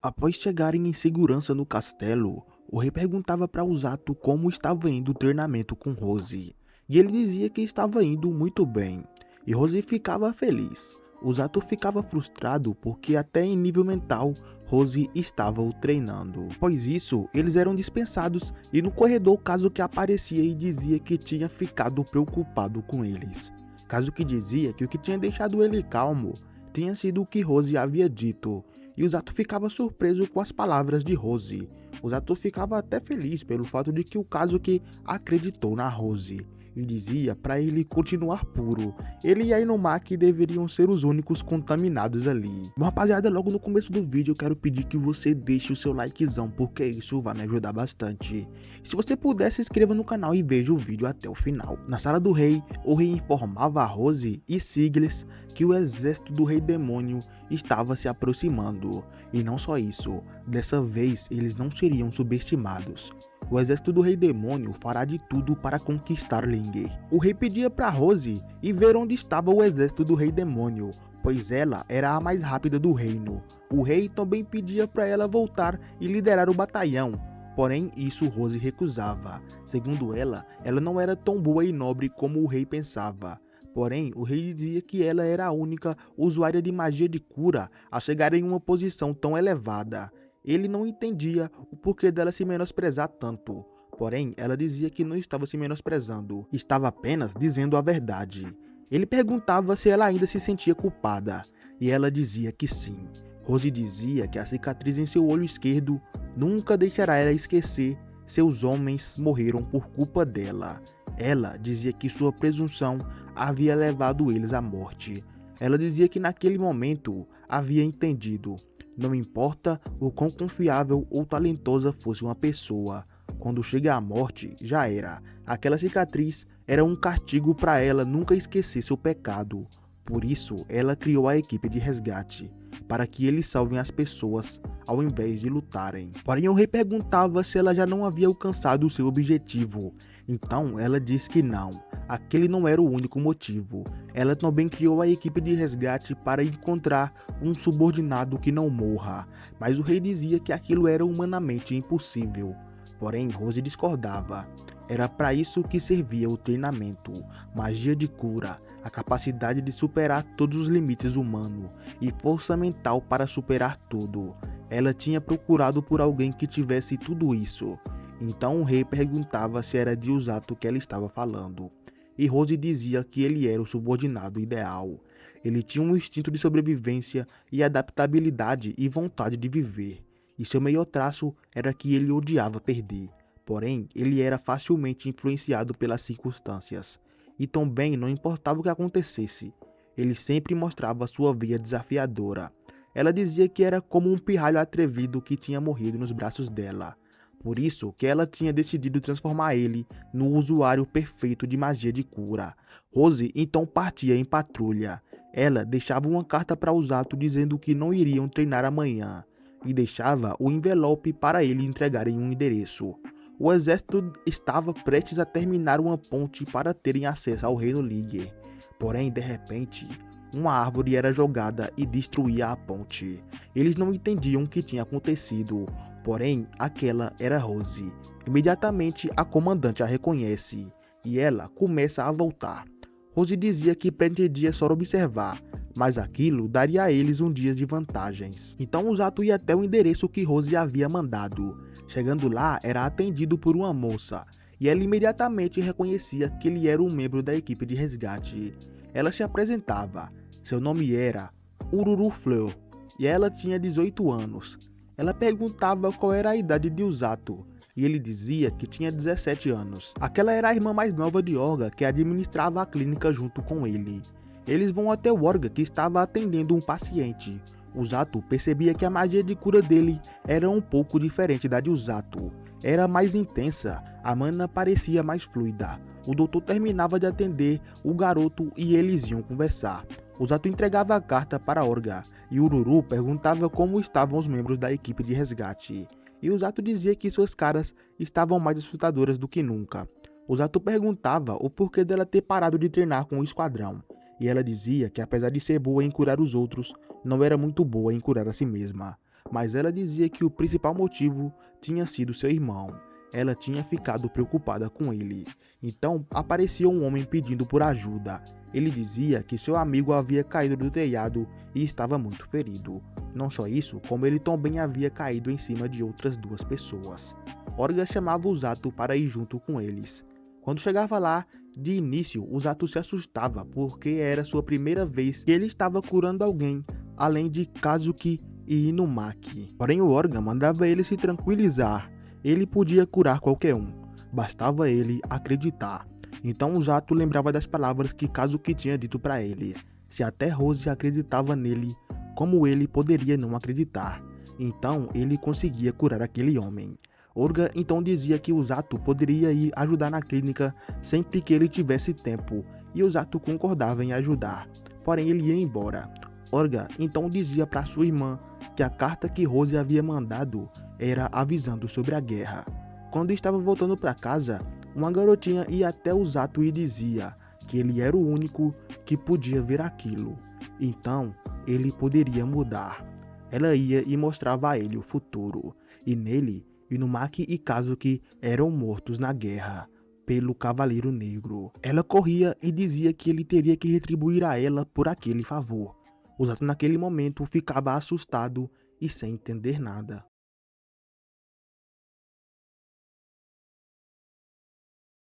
Após chegarem em segurança no castelo, o rei perguntava para Usato como estava indo o treinamento com Rose, e ele dizia que estava indo muito bem, e Rose ficava feliz. Usato ficava frustrado porque até em nível mental, Rose estava o treinando. Após isso, eles eram dispensados e no corredor Kazuki que aparecia e dizia que tinha ficado preocupado com eles. Kazuki dizia que o que tinha deixado ele calmo tinha sido o que Rose havia dito, e Usato ficava surpreso com as palavras de Rose. Usato ficava até feliz pelo fato de que o Kazuki acreditou na Rose e dizia para ele continuar puro. Ele e a Inumaki deveriam ser os únicos contaminados ali. Bom, rapaziada, logo no começo do vídeo eu quero pedir que você deixe o seu likezão, porque isso vai me ajudar bastante. Se você puder, se inscreva no canal e veja o vídeo até o final. Na sala do rei, o rei informava a Rose e Sigles que o exército do rei demônio estava se aproximando. E não só isso, dessa vez eles não seriam subestimados. O exército do rei demônio fará de tudo para conquistar Linger. O rei pedia para Rose ir ver onde estava o exército do rei demônio, pois ela era a mais rápida do reino. O rei também pedia para ela voltar e liderar o batalhão, porém isso Rose recusava. Segundo ela não era tão boa e nobre como o rei pensava. Porém, o rei dizia que ela era a única usuária de magia de cura a chegar em uma posição tão elevada. Ele não entendia o porquê dela se menosprezar tanto. Porém, ela dizia que não estava se menosprezando, estava apenas dizendo a verdade. Ele perguntava se ela ainda se sentia culpada, e ela dizia que sim. Rose dizia que a cicatriz em seu olho esquerdo nunca deixará ela esquecer seus homens morreram por culpa dela. Ela dizia que sua presunção havia levado eles à morte. Ela dizia que naquele momento havia entendido. Não importa o quão confiável ou talentosa fosse uma pessoa, quando chega à morte, já era. Aquela cicatriz era um castigo para ela nunca esquecer seu pecado. Por isso, ela criou a equipe de resgate, para que eles salvem as pessoas ao invés de lutarem. Porém, o rei perguntava se ela já não havia alcançado o seu objetivo. Então, ela disse que não. Aquele não era o único motivo. Ela também criou a equipe de resgate para encontrar um subordinado que não morra, mas o rei dizia que aquilo era humanamente impossível. Porém, Rose discordava. Era para isso que servia o treinamento, magia de cura, a capacidade de superar todos os limites humanos e força mental para superar tudo. Ela tinha procurado por alguém que tivesse tudo isso. Então o rei perguntava se era de Usato que ela estava falando. E Rose dizia que ele era o subordinado ideal. Ele tinha um instinto de sobrevivência e adaptabilidade e vontade de viver. E seu maior traço era que ele odiava perder. Porém, ele era facilmente influenciado pelas circunstâncias. E também não importava o que acontecesse. Ele sempre mostrava sua veia desafiadora. Ela dizia que era como um pirralho atrevido que tinha morrido nos braços dela. Por isso que ela tinha decidido transformar ele no usuário perfeito de magia de cura. Rose então partia em patrulha. Ela deixava uma carta para Usato dizendo que não iriam treinar amanhã, e deixava o envelope para ele entregar em um endereço. O exército estava prestes a terminar uma ponte para terem acesso ao reino Liger. Porém, de repente, uma árvore era jogada e destruía a ponte. Eles não entendiam o que tinha acontecido. Porém, aquela era Rose. Imediatamente a comandante a reconhece e ela começa a voltar. Rose dizia que pretendia só observar, mas aquilo daria a eles um dia de vantagens. Então Usato ia até o endereço que Rose havia mandado. Chegando lá, era atendido por uma moça e ela imediatamente reconhecia que ele era um membro da equipe de resgate. Ela se apresentava. Seu nome era Ururu Fleur e ela tinha 18 anos. Ela perguntava qual era a idade de Usato, e ele dizia que tinha 17 anos. Aquela era a irmã mais nova de Orga, que administrava a clínica junto com ele. Eles vão até o Orga, que estava atendendo um paciente. Usato percebia que a magia de cura dele era um pouco diferente da de Usato. Era mais intensa, a mana parecia mais fluida. O doutor terminava de atender o garoto e eles iam conversar. Usato entregava a carta para Orga, e Ururu perguntava como estavam os membros da equipe de resgate. E Usato dizia que suas caras estavam mais assustadoras do que nunca. Usato perguntava o porquê dela ter parado de treinar com o esquadrão. E ela dizia que apesar de ser boa em curar os outros, não era muito boa em curar a si mesma. mas ela dizia que o principal motivo tinha sido seu irmão. Ela tinha ficado preocupada com ele. Então aparecia um homem pedindo por ajuda. Ele dizia que seu amigo havia caído do telhado e estava muito ferido. Não só isso, como ele também havia caído em cima de outras 2 pessoas. Olga chamava o Zato para ir junto com eles. Quando chegava lá, de início, o Zato se assustava porque era sua primeira vez que ele estava curando alguém, além de Kazuki e Inumaki. Porém, o Olga mandava ele se tranquilizar. Ele podia curar qualquer um, bastava ele acreditar. Então o Zato lembrava das palavras que Kazuki tinha dito para ele. Se até Rose acreditava nele, como ele poderia não acreditar? Então ele conseguia curar aquele homem. Olga então dizia que o Zato poderia ir ajudar na clínica sempre que ele tivesse tempo, e o Zato concordava em ajudar, porém ele ia embora. Olga então dizia para sua irmã que a carta que Rose havia mandado era avisando sobre a guerra. Quando estava voltando para casa, uma garotinha ia até o Zato e dizia que ele era o único que podia ver aquilo, então ele poderia mudar. Ela ia e mostrava a ele o futuro, e nele, Inumaki e Kazuki eram mortos na guerra pelo Cavaleiro Negro. Ela corria e dizia que ele teria que retribuir a ela por aquele favor. O Zato naquele momento ficava assustado e sem entender nada.